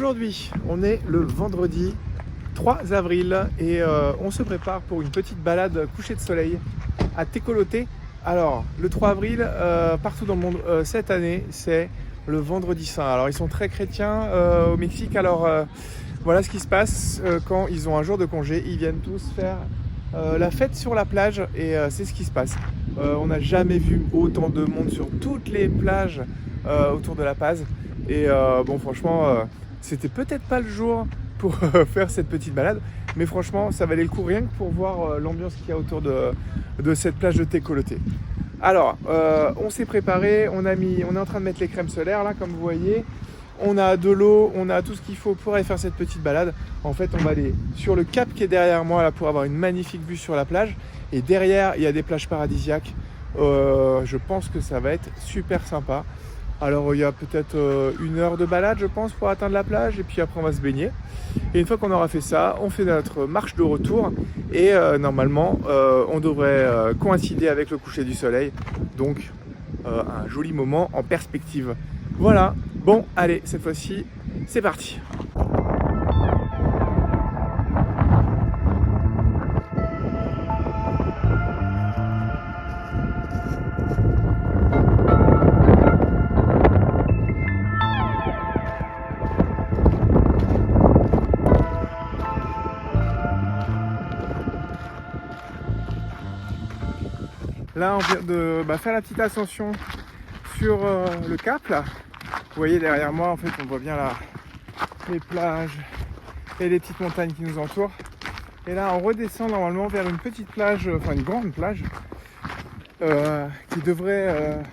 Aujourd'hui, on est le vendredi 3 avril et on se prépare pour une petite balade coucher de soleil à Tecolote. Alors, le 3 avril, partout dans le monde, cette année, c'est le vendredi saint. Alors, ils sont très chrétiens au Mexique. Alors, voilà ce qui se passe quand ils ont un jour de congé. Ils viennent tous faire la fête sur la plage et c'est ce qui se passe. On n'a jamais vu autant de monde sur toutes les plages autour de La Paz. Et bon, franchement, c'était peut-être pas le jour pour faire cette petite balade, mais franchement, ça valait le coup rien que pour voir l'ambiance qu'il y a autour de cette plage de Tecolote. Alors, on s'est préparé, on est en train de mettre les crèmes solaires là, comme vous voyez. On a de l'eau, on a tout ce qu'il faut pour aller faire cette petite balade. En fait, on va aller sur le cap qui est derrière moi là pour avoir une magnifique vue sur la plage. Et derrière, il y a des plages paradisiaques. Je pense que ça va être super sympa. Alors, il y a peut-être 1 heure de balade, je pense, pour atteindre la plage. Et puis après, on va se baigner. Et une fois qu'on aura fait ça, on fait notre marche de retour. Et normalement, on devrait coïncider avec le coucher du soleil. Donc, un joli moment en perspective. Voilà. Bon, allez, cette fois-ci, c'est parti. Là, on vient de faire la petite ascension sur le cap, là. Vous voyez derrière moi, en fait, on voit bien les plages et les petites montagnes qui nous entourent. Et là, on redescend normalement vers une petite plage, enfin une grande plage, qui devrait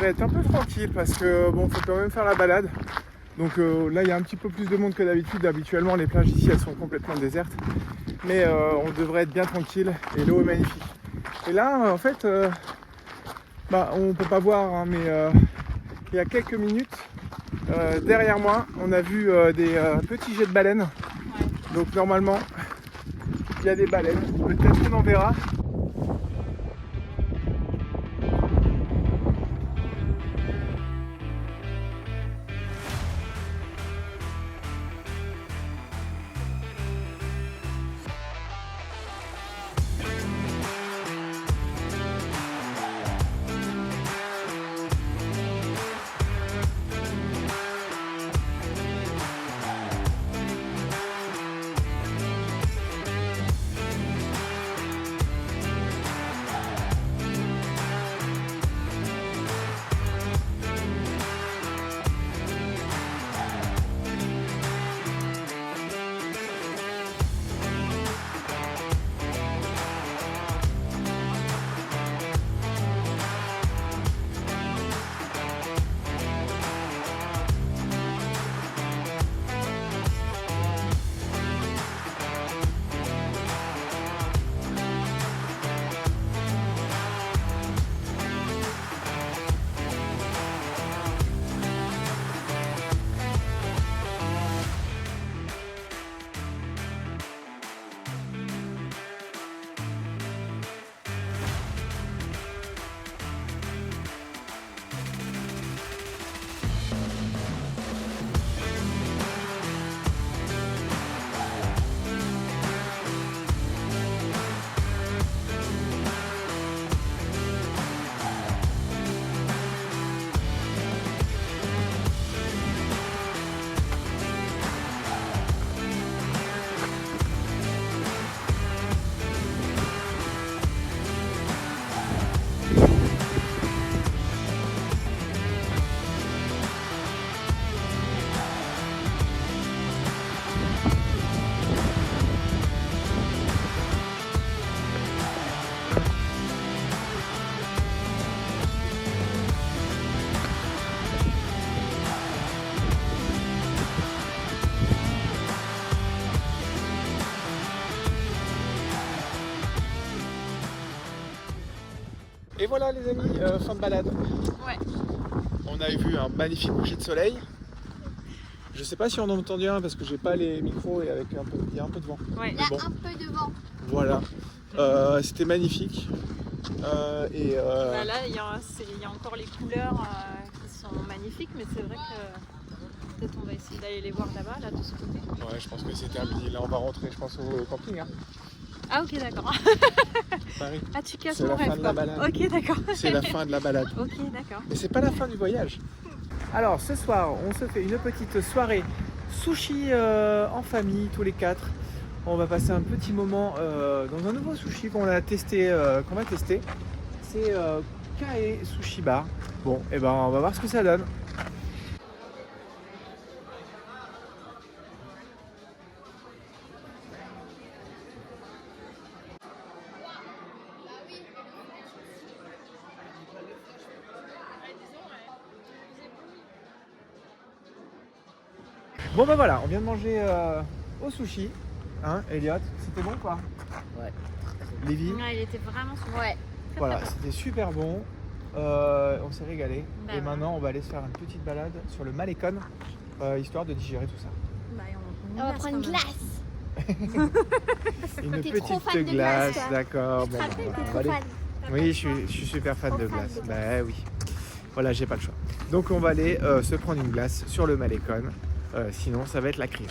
être un peu tranquille parce que bon, faut quand même faire la balade. Donc là, il y a un petit peu plus de monde que d'habitude. Habituellement, les plages ici, elles sont complètement désertes. Mais on devrait être bien tranquille et l'eau est magnifique. Et là, en fait, on peut pas voir, hein, mais il y a quelques minutes, derrière moi, on a vu des petits jets de baleines. Donc normalement, il y a des baleines. Peut-être qu'on en verra. Et voilà les amis, fin de balade. Ouais. On a vu un magnifique coucher de soleil. Je sais pas si on en a entendu un parce que j'ai pas les micros et avec il y a un peu de vent. Ouais. Il y a un peu de vent. Voilà. C'était magnifique. Là, il y a encore les couleurs qui sont magnifiques, mais c'est vrai que peut-être on va essayer d'aller les voir là-bas, là de ce côté. Ouais, je pense que c'est terminé. Là, on va rentrer, je pense, au camping. Hein. Ah ok, d'accord. Paris. Ah, tu casses C'est mon la fin rêve de la quoi. balade. Ok, d'accord. C'est la fin de la balade. Ok, d'accord. Mais c'est pas la fin du voyage. Alors, ce soir, on se fait une petite soirée sushi en famille, tous les 4. On va passer un petit moment dans un nouveau sushi qu'on va tester. C'est Kae Sushi Bar. Bon, et ben on va voir ce que ça donne. Bon bah voilà, on vient de manger au sushi. Hein, Elliot, c'était bon quoi? Ouais. Lévi? Ouais, il était vraiment super. Ouais. Voilà, c'était super bon. On s'est régalé. Bah et ouais. maintenant, on va aller se faire une petite balade sur le Malecon, histoire de digérer tout ça. Bah, On va prendre une glace. Une T'es trop fan petite de glace, glace, toi. d'accord. Tu te Bon, rappelles, bah, t'es on va trop aller- fan. Oui, je suis super fan Trop de fan glace. de glace. Bah oui. Voilà, j'ai pas le choix. Donc on va aller se prendre une glace sur le Malecon. Sinon, ça va être la crise.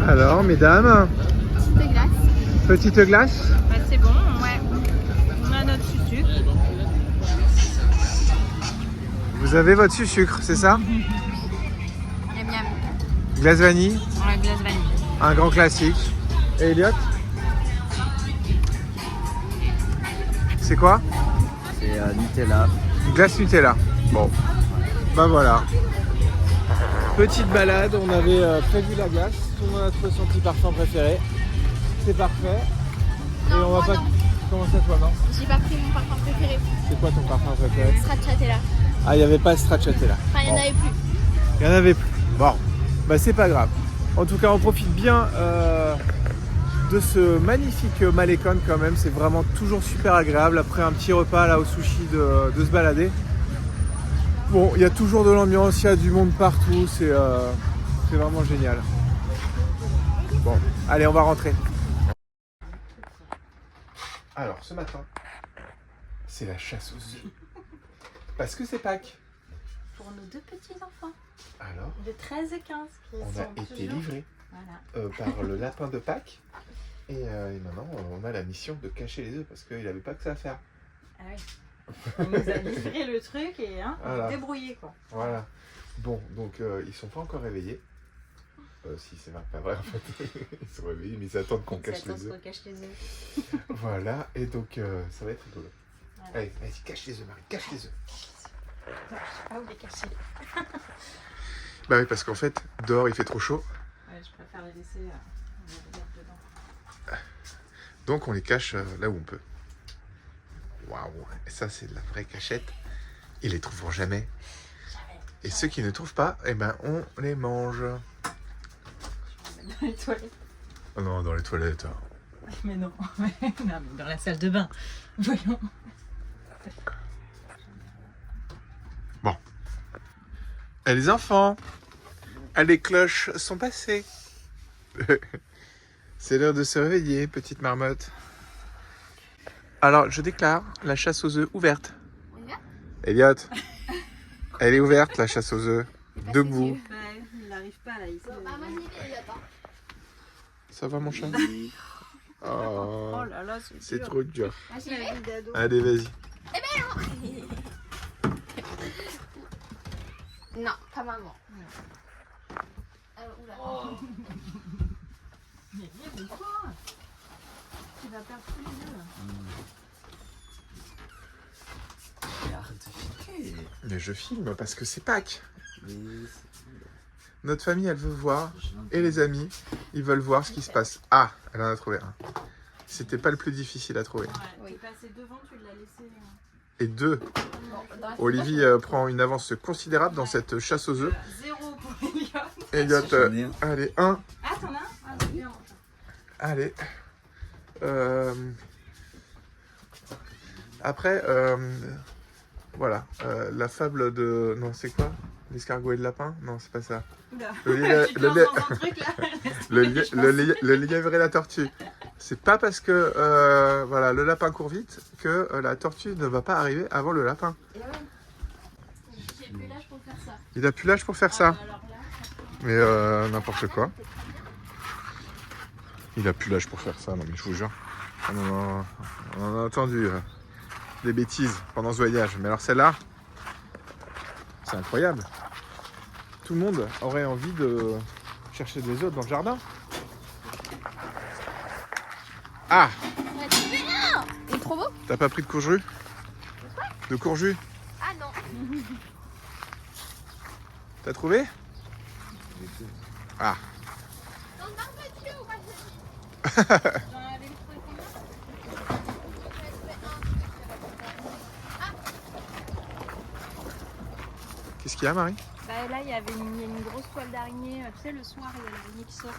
Alors, mesdames, Petite glace. petite glace. Bah, c'est bon, ouais. On a notre sucre. Vous avez votre sucre, c'est ça? Miam miam. Glace vanille, Ouais, glace vanille. un grand classique. Et Elliot? C'est quoi? C'est Nutella. Glace Nutella. Bon, bah voilà. Petite balade, on avait prévu la glace. Tout le monde a trouvé son petit parfum préféré. C'est parfait. Et Non, on va moi pas. non. Comment ça, toi, non? J'ai pas pris mon parfum préféré. C'est quoi ton parfum préféré? Stracciatella. Ah, il n'y avait pas Stracciatella. Enfin, il y en Bon. avait plus. Il n'y en avait plus. Bon, bah c'est pas grave. En tout cas, on profite bien de ce magnifique Malecon quand même. C'est vraiment toujours super agréable après un petit repas là au sushi de se balader. Bon, il y a toujours de l'ambiance, il y a du monde partout. C'est vraiment génial. Bon, allez, on va rentrer. Alors, ce matin, c'est la chasse aux œufs. Parce que c'est Pâques. Pour nos deux petits enfants, Alors, de 13 et 15, qui on sont a été toujours- livrés Voilà. par le lapin de Pâques. Et maintenant, on a la mission de cacher les œufs parce qu'il n'avait pas que ça à faire. Ah oui. On nous a livré le truc et Voilà. débrouillé quoi. Voilà. Bon, donc ils sont pas encore réveillés. Si, c'est pas vrai en fait. Ils sont réveillés, mais ils attendent qu'on cache les œufs. Cache les œufs. Voilà, et donc ça va être rigolo. Voilà. Allez, vas-y, cache les œufs, Marie, cache les œufs. Non, je sais pas où les cacher. Bah oui, parce qu'en fait, dehors il fait trop chaud. Ouais, je préfère les laisser on va les mettre dedans. Donc on les cache là où on peut. Waouh, et ça c'est de la vraie cachette. Ils les trouveront jamais. Et ceux qui ne trouvent pas, eh ben on les mange. Je vais mettre dans les toilettes. Oh non, dans les toilettes. Hein. Mais non. Non, mais dans la salle de bain. Voyons. Et les enfants, les cloches sont passées. C'est l'heure de se réveiller, petite marmotte. Alors, je déclare la chasse aux œufs ouverte. Elliot, elle est ouverte, la chasse aux œufs. Debout. Ouais, il n'arrive pas là. Bon, bah, moi, je l'ai fait, Ça va, mon chat? Oh, Oh là là, c'est dur. trop dur. Ah, j'y vais. Allez, vas-y. Non, pas maman. Oula. Mais quoi? Tu vas perdre tous les œufs. Mais arrête de filmer. Mais je filme parce que c'est Pâques. Mais Notre famille, elle veut voir. Et les amis, ils veulent voir ce qui se passe. Ah, elle en a trouvé un. C'était pas le plus difficile à trouver. Ouais, Oui. t'es passé devant, tu l'as laissé. Et deux, Bon, dans la- Olivier prend une avance considérable dans cette chasse aux œufs. 0 pour Elliot. Elliot, J'en ai un. allez, 1. Ah, t'en as un? Ah, c'est bien. Allez. Après, voilà, la fable de... Non, c'est quoi? L'escargot et le lapin? Non, c'est pas ça. Oula. Le Je te lance dans un truc, là. le lièvre et la tortue. C'est pas parce que voilà, le lapin court vite que la tortue ne va pas arriver avant le lapin. Et ouais. J'ai plus l'âge pour faire ça. Il a plus l'âge pour faire ça. Alors là, Mais n'importe quoi. Il a plus l'âge pour faire ça, non mais je vous jure. On en a entendu des bêtises pendant ce voyage. Mais alors celle-là, c'est incroyable. Tout le monde aurait envie de chercher des œufs dans le jardin. Ah, Ouais, tu fais un. Il est trop beau. t'as pas pris de courge-rue? De courge-rue? Ah non. T'as trouvé? Ah. Dans le barbecue, moi je dis. j'en avais trouvé combien? Qu'est-ce qu'il y a, Marie? Bah là, il y avait une grosse toile d'araignée. Tu sais, le soir, il y a l'araignée qui sort.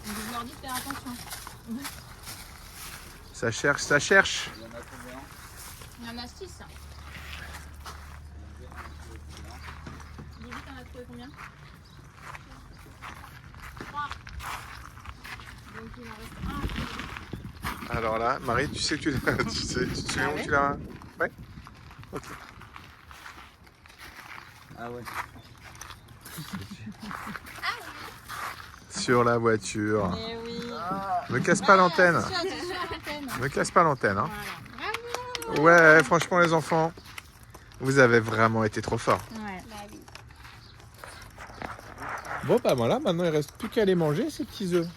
Donc je leur dis de faire attention. Ça cherche, ça cherche. Il y en a combien? Il y en a 6. Lily, t'en as trouvé combien? 3. Donc il en reste un. Alors là, Marie, tu sais que tu tu sais Ah où ouais tu l'as? Ouais. Ok. Ah ouais. Sur la voiture. Eh oui. Me casse pas l'antenne. Attention, l'antenne. Me casse pas l'antenne, hein. Voilà. Ouais, franchement, les enfants, vous avez vraiment été trop forts. Ouais. Bon, bah voilà, maintenant il reste plus qu'à aller manger ces petits œufs.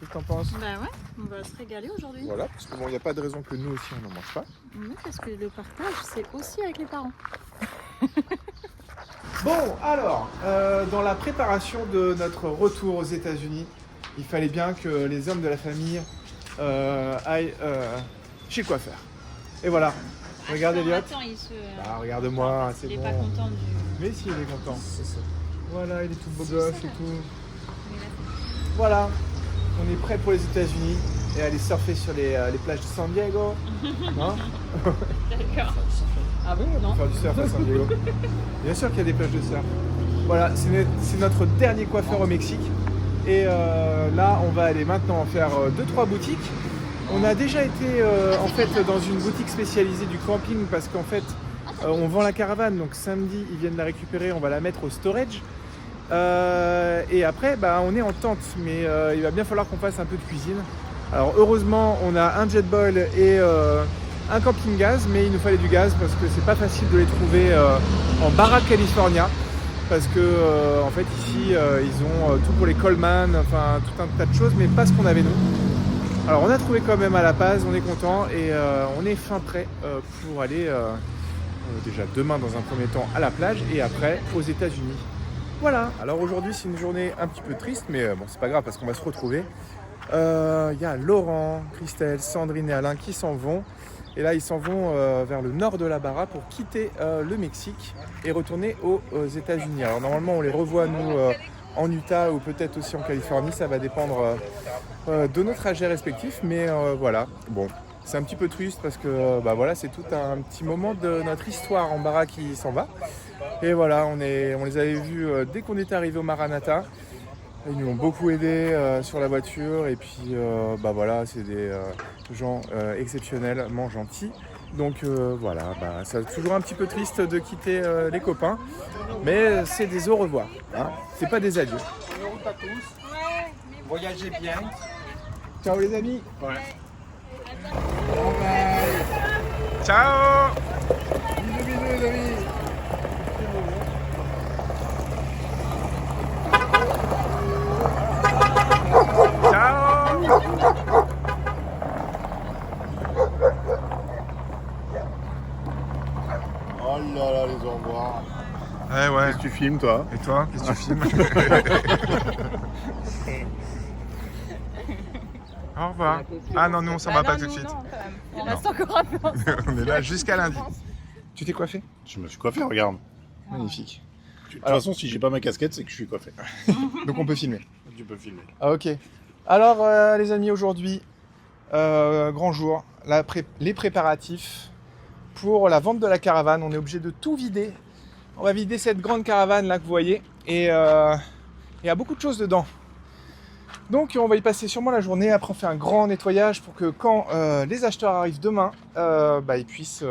Qu'est-ce que t'en penses? Bah ouais, on va se régaler aujourd'hui. Voilà, parce que bon, il n'y a pas de raison que nous aussi on n'en mange pas. Oui, parce que le partage, c'est aussi avec les parents. Bon, alors, dans la préparation de notre retour aux États-Unis, il fallait bien que les hommes de la famille aillent chez le coiffeur. Et voilà, regarde Elliot. Attends, il se... Bah, regarde-moi, c'est il est bon. pas content du... Mais si, il est content. C'est ça. Voilà, il est tout beau C'est gosse ça, et là. tout. Mais là, Voilà, on est prêt pour les États-Unis et aller surfer sur les plages de San Diego. Non? D'accord. Ah bon? On Non. va faire du surf à San Diego. Bien sûr qu'il y a des plages de surf. Voilà, c'est notre dernier coiffeur au Mexique. Et là, on va aller maintenant faire 2-3 boutiques. On a déjà été en fait dans une boutique spécialisée du camping parce qu'en fait, on vend la caravane. Donc samedi, ils viennent la récupérer, on va la mettre au storage. Et après, bah, on est en tente, mais il va bien falloir qu'on fasse un peu de cuisine. Alors heureusement, on a un jet boil et un camping gaz, mais il nous fallait du gaz parce que c'est pas facile de les trouver en Baja California. Parce que en fait ici ils ont tout pour les Coleman, enfin tout un tas de choses, mais pas ce qu'on avait nous. Alors on a trouvé quand même à La Paz, on est content et on est fin prêt pour aller déjà demain dans un premier temps à la plage et après aux États-Unis. Voilà. Alors aujourd'hui c'est une journée un petit peu triste, mais bon c'est pas grave parce qu'on va se retrouver. Il y a Laurent, Christelle, Sandrine et Alain qui s'en vont. Et là, ils s'en vont vers le nord de la Barra pour quitter le Mexique et retourner aux États-Unis. Alors normalement, on les revoit, nous, en Utah ou peut-être aussi en Californie. Ça va dépendre de nos trajets respectifs. Mais voilà, bon, c'est un petit peu triste parce que bah, voilà, c'est tout un petit moment de notre histoire en Barra qui s'en va. Et voilà, on les avait vus dès qu'on était arrivé au Maranatha. Ils nous ont beaucoup aidés sur la voiture et puis bah voilà, c'est des gens exceptionnellement gentils. Donc voilà, bah, c'est toujours un petit peu triste de quitter les copains, mais c'est des au revoir, hein. C'est pas des adieux. Bonne route à tous. Voyagez bien. Ciao les amis. Ouais. Ciao. Bisous, bisous les amis. Ciao. Oh là là, les au revoir. Ouais ouais. Qu'est-ce que tu filmes, toi? Et toi, qu'est-ce que tu filmes? Au revoir. Ah non, nous on s'en va pas tout de suite. On reste encore un peu ensemble. On est là jusqu'à lundi. Tu t'es coiffé? Je me suis coiffé, regarde. Magnifique. De toute Alors- façon, si j'ai pas ma casquette, c'est que je suis coiffé. Donc on peut filmer. Tu peux filmer. Ah, ok. Alors les amis, aujourd'hui, grand jour, les préparatifs pour la vente de la caravane. On est obligé de tout vider. On va vider cette grande caravane là que vous voyez. Et il y a beaucoup de choses dedans. Donc on va y passer sûrement la journée. Après on fait un grand nettoyage pour que quand les acheteurs arrivent demain, ils puissent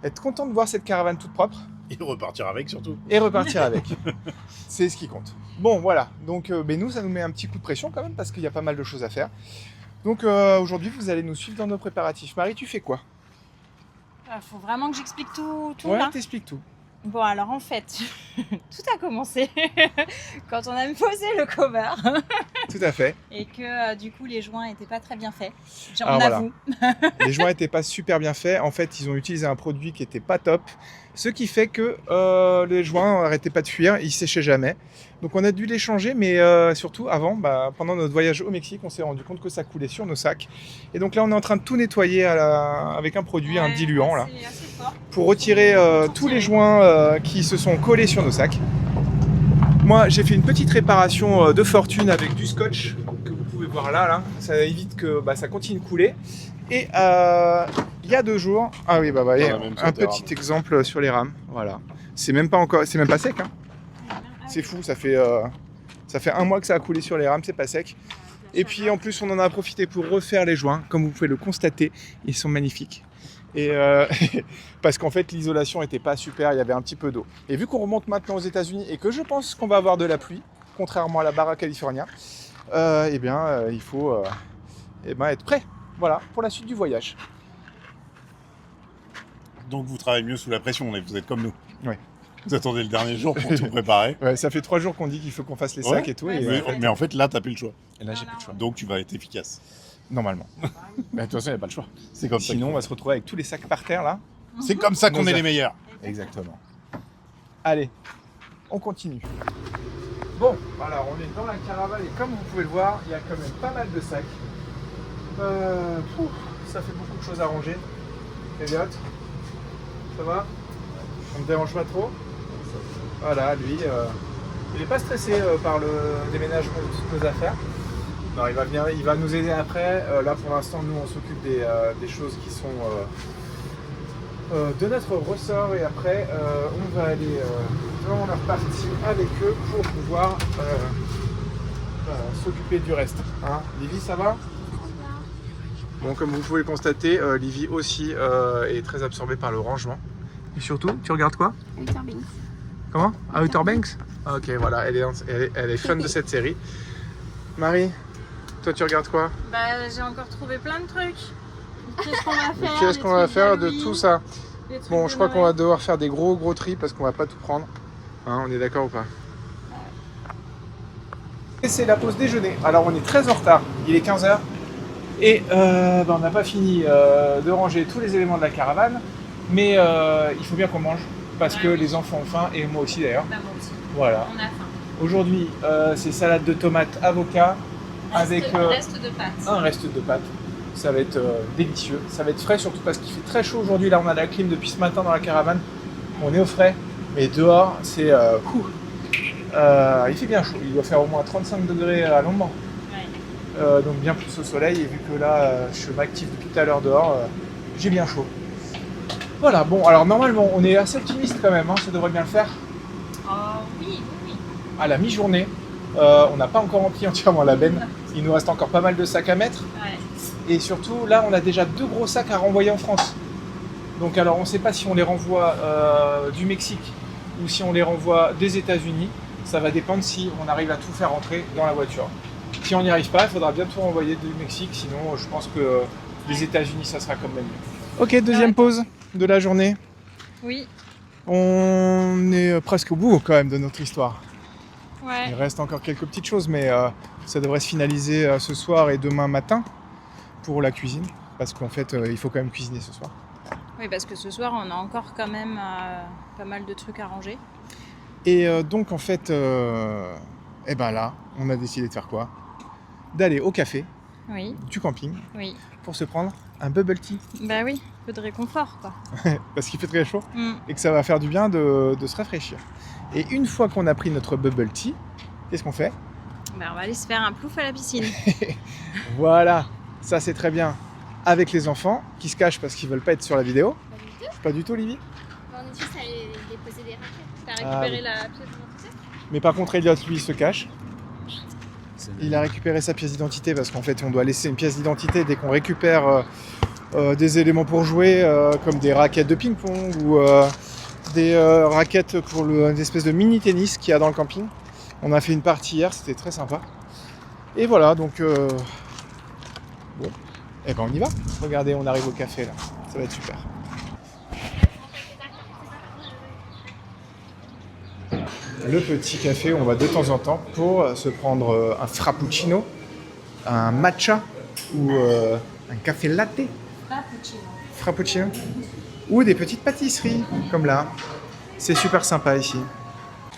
être contents de voir cette caravane toute propre. Et repartir avec surtout. Et repartir avec. C'est ce qui compte. Bon, voilà. Donc, nous, ça nous met un petit coup de pression quand même parce qu'il y a pas mal de choses à faire. Donc, aujourd'hui, vous allez nous suivre dans nos préparatifs. Marie, tu fais quoi? Faut vraiment que j'explique tout Ouais, là. t'expliques tout. Bon, alors en fait, tout a commencé quand on a posé le cover Tout à fait. et que du coup les joints n'étaient pas très bien faits. J'en Alors, voilà. avoue. Les joints n'étaient pas super bien faits. En fait, ils ont utilisé un produit qui n'était pas top. Ce qui fait que les joints n'arrêtaient pas de fuir. Ils séchaient jamais. Donc, on a dû les changer. Mais surtout, avant, pendant notre voyage au Mexique, on s'est rendu compte que ça coulait sur nos sacs. Et donc là, on est en train de tout nettoyer avec un produit, un Ouais, diluant, là, assez fort. pour retirer tous les joints qui se sont collés sur nos sacs. Moi, j'ai fait une petite réparation de fortune avec du scotch que vous pouvez voir là. Ça évite que ça continue de couler. Et il y a 2 jours, ah oui, voyez, Dans la même un sorte des petit rames. exemple sur les rames. Voilà, c'est même pas sec. Hein. C'est fou, ça fait 1 mois que ça a coulé sur les rames, c'est pas sec. Et puis en plus, on en a profité pour refaire les joints. Comme vous pouvez le constater, ils sont magnifiques. Et parce qu'en fait, l'isolation n'était pas super, il y avait un petit peu d'eau. Et vu qu'on remonte maintenant aux États-Unis et que je pense qu'on va avoir de la pluie, contrairement à la Barra California, il faut être prêt. Voilà, pour la suite du voyage. Donc vous travaillez mieux sous la pression, vous êtes comme nous. Ouais. Vous attendez le dernier jour pour tout préparer. Ouais, ça fait 3 jours qu'on dit qu'il faut qu'on fasse les Ouais. sacs et tout. Ouais, Et, Mais en fait, là, t'as plus le choix. et là, j'ai plus le choix. Donc tu vas être efficace. Normalement. Mais de toute façon, il n'y a pas le choix. C'est comme ça. Sinon, on va se retrouver avec tous les sacs par terre là. C'est comme ça qu'on Nos est les affaires. meilleurs. Exactement. Allez, on continue. Bon, alors on est dans la caravane et comme vous pouvez le voir, il y a quand même pas mal de sacs. Ça fait beaucoup de choses à ranger. Elliot, ça va? On me dérange pas trop? Voilà, lui, il n'est pas stressé par le déménagement de toutes nos affaires. Non, il va venir, il va nous aider après. Là, pour l'instant, nous, on s'occupe des choses qui sont de notre ressort et après, on va aller dans leur partie avec eux pour pouvoir s'occuper du reste. Hein. Livy, ça va? Bon, comme vous pouvez le constater, Livy aussi est très absorbée par le rangement. Et surtout, tu regardes quoi? Outer Banks. Comment? Outer Banks? Ok, voilà, elle est fan de cette série. Marie, toi tu regardes quoi? J'ai encore trouvé plein de trucs. Qu'est-ce qu'on va faire? Qu'est-ce qu'on va faire de tout ça? Des trucs Bon, de je crois qu'on va Noël. devoir faire des gros tri parce qu'on va pas tout prendre. Hein, on est d'accord ou pas? Et c'est la pause déjeuner. Alors on est très en retard, il est 15h. Et on n'a pas fini de ranger tous les éléments de la caravane. Mais il faut bien qu'on mange parce que les enfants ont faim et moi aussi d'ailleurs. Bah, moi aussi. Voilà. On a faim. Aujourd'hui, c'est salade de tomates, avocat avec Reste de pâtes. un reste de pâtes. Ça va être délicieux. Ça va être frais surtout parce qu'il fait très chaud aujourd'hui. Là, on a la clim depuis ce matin dans la caravane. On est au frais. Mais dehors, c'est... il fait bien chaud. Il doit faire au moins 35 degrés à l'ombre. Ouais. Donc bien plus au soleil. Et vu que là, je m'active depuis tout à l'heure dehors, j'ai bien chaud. Voilà, bon, alors normalement, on est assez optimiste quand même. Hein, ça devrait bien le faire. Oh oui. À la mi-journée, on n'a pas encore rempli entièrement la benne. Il nous reste encore pas mal de sacs à mettre. Ouais. Et surtout, là, on a déjà 2 gros sacs à renvoyer en France. Donc alors, on ne sait pas si on les renvoie du Mexique ou si on les renvoie des États-Unis. Ça va dépendre si on arrive à tout faire rentrer dans la voiture. Si on n'y arrive pas, il faudra bien tout renvoyer du Mexique. Sinon, je pense que les États-Unis, ça sera quand même mieux. Ok, deuxième pause de la journée. Oui. On est presque au bout quand même de notre histoire. Ouais. Il reste encore quelques petites choses, mais ça devrait se finaliser ce soir et demain matin pour la cuisine. Parce qu'en fait, il faut quand même cuisiner ce soir. Oui, parce que ce soir, on a encore quand même pas mal de trucs à ranger. Et donc, en fait, là, on a décidé de faire quoi? D'aller au café Oui, du camping oui. pour se prendre un bubble tea. Bah oui, un peu de réconfort quoi. Parce qu'il fait très chaud Mm. et que ça va faire du bien de se rafraîchir. Et une fois qu'on a pris notre bubble tea, qu'est-ce qu'on fait? Bah, on va aller se faire un plouf à la piscine. Voilà, ça c'est très bien. Avec les enfants qui se cachent parce qu'ils veulent pas être sur la vidéo. Pas du tout. Pas du tout, Livy. On est juste allé déposer des raquettes. T'as Ah, récupéré oui. la pièce d'identité? Mais par contre, Elliot, lui, il se cache. C'est- Il a récupéré sa pièce d'identité parce qu'en fait, on doit laisser une pièce d'identité dès qu'on récupère des éléments pour jouer, comme des raquettes de ping-pong ou des raquettes pour une espèce de mini-tennis qu'il y a dans le camping. On a fait une partie hier, c'était très sympa. Et voilà, donc bon, et ben on y va. Regardez, on arrive au café là, ça va être super. Le petit café, on va de temps en temps pour se prendre un frappuccino, un matcha ou un café latte, frappuccino, ou des petites pâtisseries comme là. C'est super sympa ici.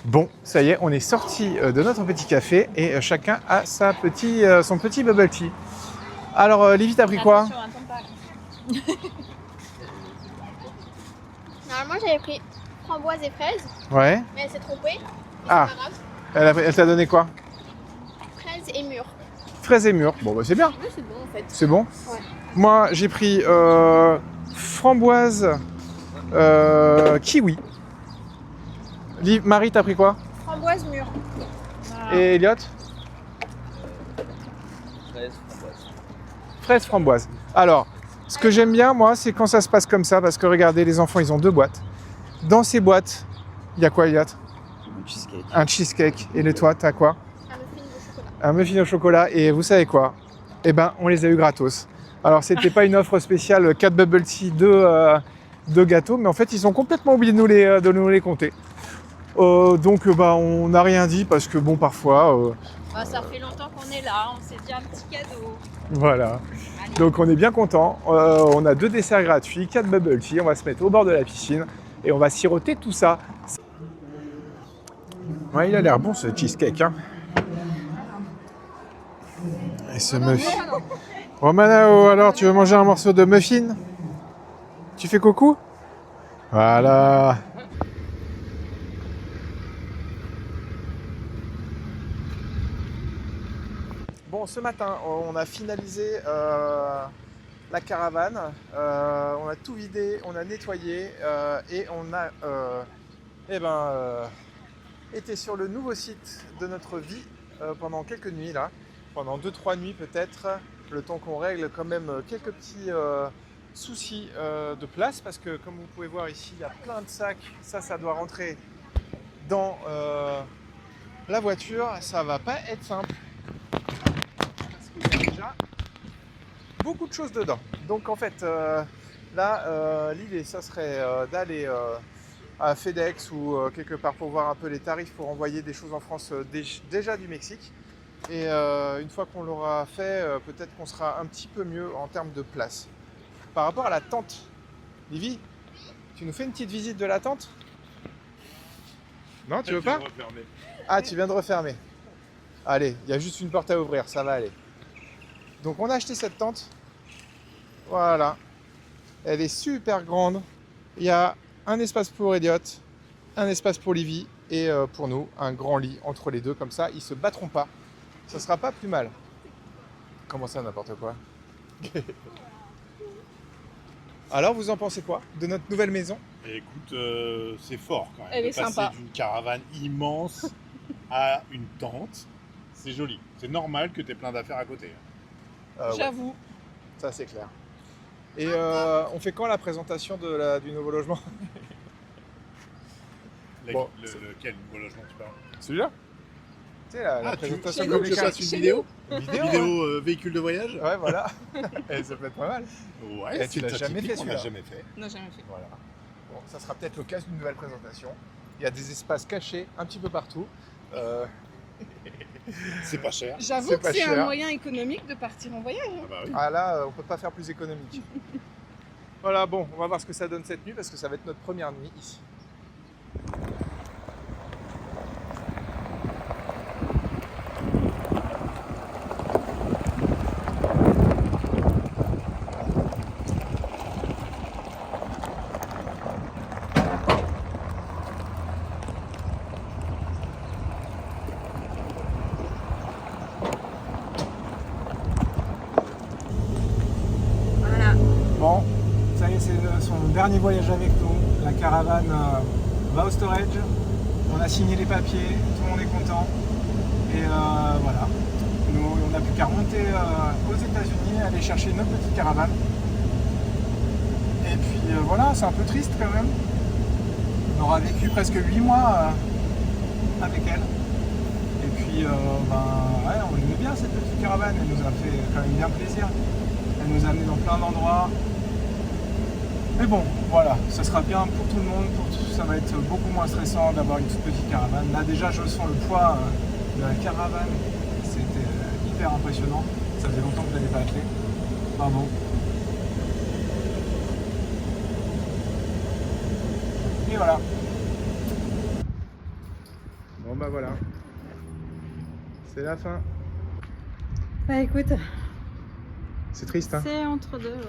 Bon, ça y est, on est sorti de notre petit café et chacun a son petit bubble tea. Alors, Livy, t'as pris quoi? Attention, attends pas. Normalement, j'avais pris framboise et fraises, Ouais. mais elle s'est trompée. Ah. C'est pas grave. Elle t'a donné quoi? Fraises et mûres. Fraises et mûres. Bon, bah c'est bien. Oui, c'est bon en fait. C'est bon? Ouais. Moi, j'ai pris framboise, kiwi. Marie, t'as pris quoi? Framboise mûre. Voilà. Et Elliot? Fraise, framboise. Fraise, framboise. Alors, ce que j'aime bien, moi, c'est quand ça se passe comme ça, parce que regardez, les enfants, ils ont 2 boîtes. Dans ces boîtes, il y a quoi, Elliot? Un cheesecake. Un cheesecake. Et le toi, t'as quoi? Un muffin de chocolat. Un muffin au chocolat. Et vous savez quoi? Eh ben, on les a eu gratos. Alors, c'était pas une offre spéciale 4 bubble tea, 2 gâteaux, mais en fait, ils ont complètement oublié de nous les compter. Donc, bah, on n'a rien dit parce que, bon, parfois, Ah, ça fait longtemps qu'on est là, on s'est dit un petit cadeau. voilà. Allez. Donc, on est bien content. On a 2 desserts gratuits, 4 bubble tea. On va se mettre au bord de la piscine et on va siroter tout ça. Ouais, il a l'air bon ce cheesecake, hein. Et ce muffin. Romanao, alors tu veux manger un morceau de muffin? Tu fais coucou? Voilà. Bon, ce matin, on a finalisé la caravane. On a tout vidé, on a nettoyé et on a été sur le nouveau site de notre vie pendant quelques nuits là. Pendant 2-3 nuits peut-être, le temps qu'on règle quand même quelques petits soucis de place parce que comme vous pouvez voir ici, il y a plein de sacs. Ça doit rentrer dans la voiture. Ça va pas être simple parce qu'il y a déjà beaucoup de choses dedans. Donc en fait, l'idée, ça serait d'aller à FedEx ou quelque part pour voir un peu les tarifs pour envoyer des choses en France déjà du Mexique. Et une fois qu'on l'aura fait, peut-être qu'on sera un petit peu mieux en termes de place. Par rapport à la tente, Livy, tu nous fais une petite visite de la tente? Non, tu veux pas? Ah, tu viens de refermer. Allez, il y a juste une porte à ouvrir, ça va aller. Donc on a acheté cette tente. Voilà. Elle est super grande. Il y a un espace pour Elliot, un espace pour Livy et pour nous, un grand lit entre les deux. Comme ça, ils ne se battront pas. Ça sera pas plus mal. Comment ça, n'importe quoi? Alors, vous en pensez quoi de notre nouvelle maison? Et écoute, c'est fort quand même. Elle de est passer sympa. d'une caravane immense à une tente, c'est joli. C'est normal que tu aies plein d'affaires à côté. Ouais, J'avoue. ça c'est clair. Et on fait quand la présentation du nouveau logement? Bon, Lequel nouveau logement tu parles? Celui-là? Tu sais, la Tu présentation veux que je fasse une vidéo? Une vidéo, Vidéo véhicule de voyage? ouais, voilà. Et ça peut être pas mal. Ouais, Et tu l'as jamais fait, On l'a celui-là? jamais fait. Non, jamais fait. Voilà. Bon, ça sera peut-être l'occasion d'une nouvelle présentation. Il y a des espaces cachés un petit peu partout. C'est pas cher. J'avoue C'est que pas c'est cher. un moyen économique de partir en voyage. Ah bah oui. Ah là, on peut pas faire plus économique. Voilà, bon, on va voir ce que ça donne cette nuit parce que ça va être notre première nuit ici. c'est son dernier voyage avec nous. La caravane va au storage. On a signé les papiers, tout le monde est content. Et voilà. Nous, on n'a plus qu'à remonter aux États-Unis, aller chercher notre petite caravane. Et puis voilà, c'est un peu triste quand même. On aura vécu presque 8 mois avec elle. Et puis, ouais, on aimait bien cette petite caravane. Elle nous a fait quand même bien plaisir. Elle nous a amené dans plein d'endroits. Mais bon, voilà, ça sera bien pour tout le monde. Ça va être beaucoup moins stressant d'avoir une toute petite caravane. Là, déjà, je sens le poids de la caravane. C'était hyper impressionnant. Ça faisait longtemps que je n'avais pas attelé. Bravo. Et voilà. Bon bah voilà. C'est la fin. Bah écoute, C'est triste, hein? c'est entre deux, ouais.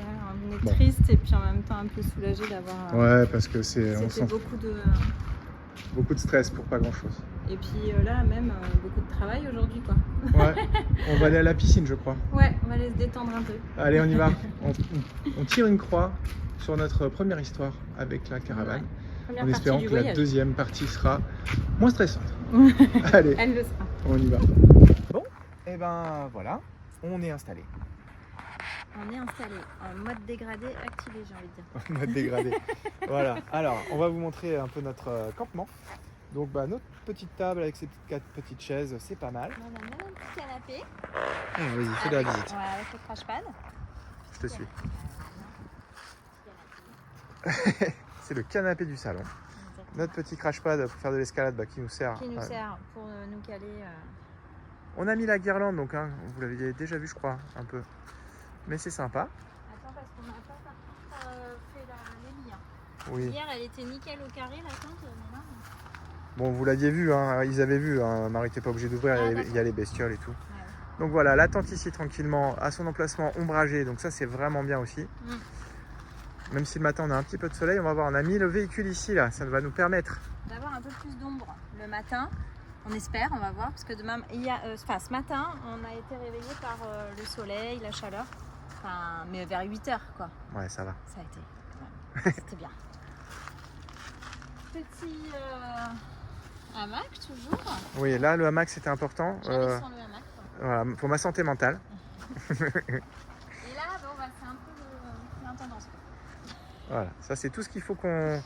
On est Bon. triste et puis en même temps un peu soulagé d'avoir. Ouais, parce que on C'était sent beaucoup de. stress pour pas grand chose. Et puis là, même beaucoup de travail aujourd'hui, quoi. Ouais, on va aller à la piscine, je crois. Ouais, on va aller se détendre un peu. Allez, on y va. On tire une croix sur notre première histoire avec la caravane, Première en partie espérant du que la voyage. deuxième partie sera moins stressante. Allez, Elle le sera. on y va. Bon, et ben voilà, on est installé. On est installé en mode dégradé activé, j'ai envie de dire. En mode dégradé. Voilà. Alors, on va vous montrer un peu notre campement. Donc, notre petite table avec ses petites chaises, c'est pas mal. On a même un petit canapé. Vas-y, fais de la visite. Ouais, avec le crashpad. Je te suis. C'est le canapé du salon. Notre petit crashpad pour faire de l'escalade qui nous sert. Qui nous sert pour nous caler. On a mis la guirlande, donc vous l'avez déjà vu, je crois, un peu. Mais c'est sympa. Attends, parce qu'on n'a pas par contre fait les liens. Oui. Hier, elle était nickel au carré, la tente, mais là. Bon, vous l'aviez vu, hein, ils avaient vu. Hein, Marie n'était pas obligée d'ouvrir, Ah, il y a les bestioles et tout. Ouais. Donc voilà, la tente ici tranquillement, à son emplacement ombragé, donc ça c'est vraiment bien aussi. Même si le matin on a un petit peu de soleil, on va voir, on a mis le véhicule ici là, ça va nous permettre. D'avoir un peu plus d'ombre le matin, on espère, on va voir, parce que demain, ce matin, on a été réveillé par le soleil, la chaleur, mais vers 8h quoi. Ouais, ça va. Ça a été, ouais, c'était bien. Petit hamac toujours. Oui, là le hamac c'était important. Jamais sans le hamac, quoi. Voilà, pour ma santé mentale. Et là, bon, c'est un peu l'intendance. Voilà, ça c'est tout ce qu'il faut qu'on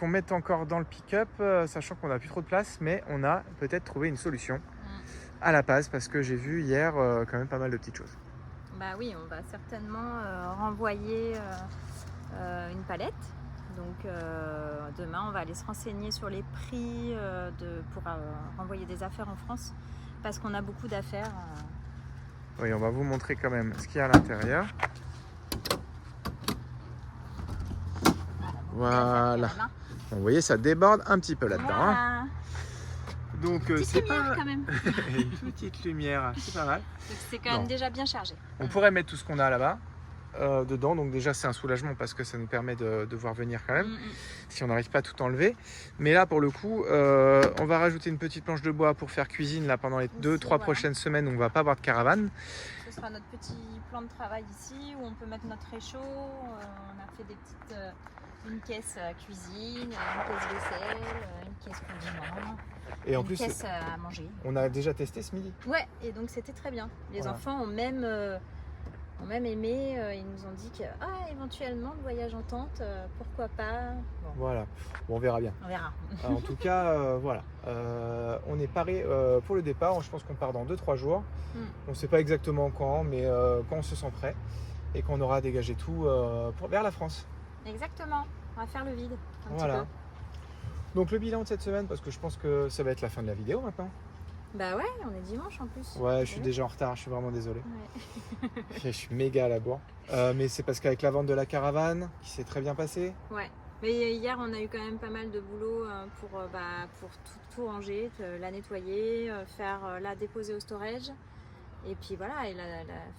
mette encore dans le pick-up, sachant qu'on n'a plus trop de place, mais on a peut-être trouvé une solution à la passe parce que j'ai vu hier quand même pas mal de petites choses. Bah oui, on va certainement renvoyer une palette. Donc demain, on va aller se renseigner sur les prix pour renvoyer des affaires en France parce qu'on a beaucoup d'affaires. Oui, on va vous montrer quand même ce qu'il y a à l'intérieur. Voilà. Vous voyez, ça déborde un petit peu là-dedans. Voilà. Hein. Donc Petite c'est lumière pas quand même. une petite lumière, c'est pas mal. Donc c'est quand même déjà bien chargé. On pourrait mettre tout ce qu'on a là-bas dedans, donc déjà c'est un soulagement parce que ça nous permet de voir venir quand même, si on n'arrive pas à tout enlever. Mais là pour le coup, on va rajouter une petite planche de bois pour faire cuisine là pendant les 2-3 prochaines semaines où on va pas avoir de caravane. Ce sera notre petit plan de travail ici où on peut mettre notre réchaud. On a fait des petites, une caisse cuisine, une caisse vaisselle, une caisse condiment. Et en une plus, caisse à manger. on a déjà testé ce midi. Ouais, et donc c'était très bien. Les Voilà. enfants ont même aimé. Ils nous ont dit que éventuellement le voyage en tente, pourquoi pas. Bon, Voilà, bon, on verra bien. on verra. En tout cas, voilà. On est paré pour le départ. Je pense qu'on part dans 2-3 jours. On ne sait pas exactement quand, mais quand on se sent prêt et qu'on aura dégagé tout vers la France. Exactement. On va faire le vide un Voilà. petit peu. Donc le bilan de cette semaine, parce que je pense que ça va être la fin de la vidéo maintenant. Bah ouais, on est dimanche en plus. Ouais, je suis déjà en retard, je suis vraiment désolé. Ouais. Je suis méga à la bourre. Mais c'est parce qu'avec la vente de la caravane, qui s'est très bien passée. Ouais. Mais hier, on a eu quand même pas mal de boulot pour tout ranger, la nettoyer, faire la déposer au storage. Et puis voilà, et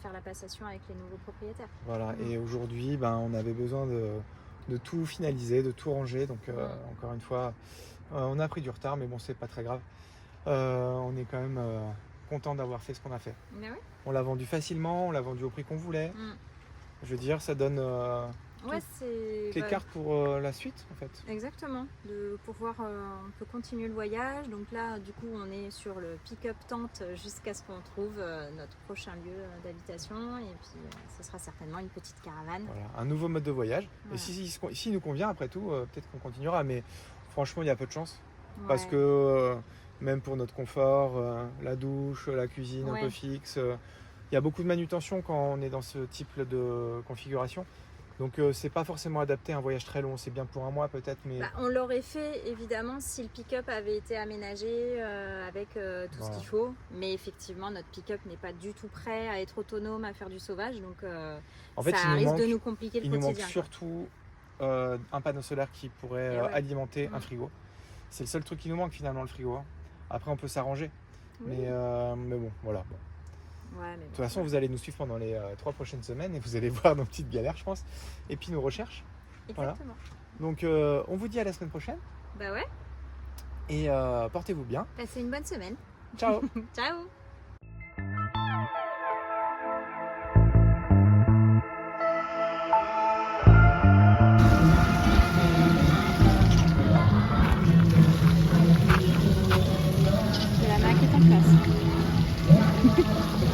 faire la passation avec les nouveaux propriétaires. Voilà, et aujourd'hui, on avait besoin de tout finaliser, de tout ranger. Donc encore une fois, on a pris du retard, mais bon, c'est pas très grave. On est quand même content d'avoir fait ce qu'on a fait. Mais oui. On l'a vendu facilement, on l'a vendu au prix qu'on voulait. Je veux dire, ça donne... Ouais, c'est les cartes pour la suite en fait. exactement, de pouvoir on peut continuer le voyage. Donc là, du coup, on est sur le pick-up tente jusqu'à ce qu'on trouve notre prochain lieu d'habitation. Et puis, ce sera certainement une petite caravane. Voilà, un nouveau mode de voyage. Voilà. Et si nous convient, après tout, peut-être qu'on continuera. Mais franchement, il y a peu de chance. Parce Ouais. que même pour notre confort, la douche, la cuisine un Ouais. peu fixe, il y a beaucoup de manutention quand on est dans ce type de configuration. Donc c'est pas forcément adapté à un voyage très long. C'est bien pour un mois peut-être, mais Bah, on l'aurait fait évidemment si le pick-up avait été aménagé avec tout Voilà. ce qu'il faut. Mais effectivement, notre pick-up n'est pas du tout prêt à être autonome, à faire du sauvage. Donc en fait, ça risque de nous compliquer il le nous manque quotidien. quoi. surtout un panneau solaire qui pourrait Et ouais. alimenter un Mm. frigo. C'est le seul truc qui nous manque finalement, le frigo. Hein. Après, on peut s'arranger. Oui. Mais bon, voilà. Bon. Ouais, mais De toute façon, vous allez nous suivre pendant les 3 prochaines semaines et vous allez voir nos petites galères, je pense. Et puis nos recherches. voilà. exactement. Donc, on vous dit à la semaine prochaine. Bah ouais, Et portez-vous bien. passez une bonne semaine. Ciao. Ciao.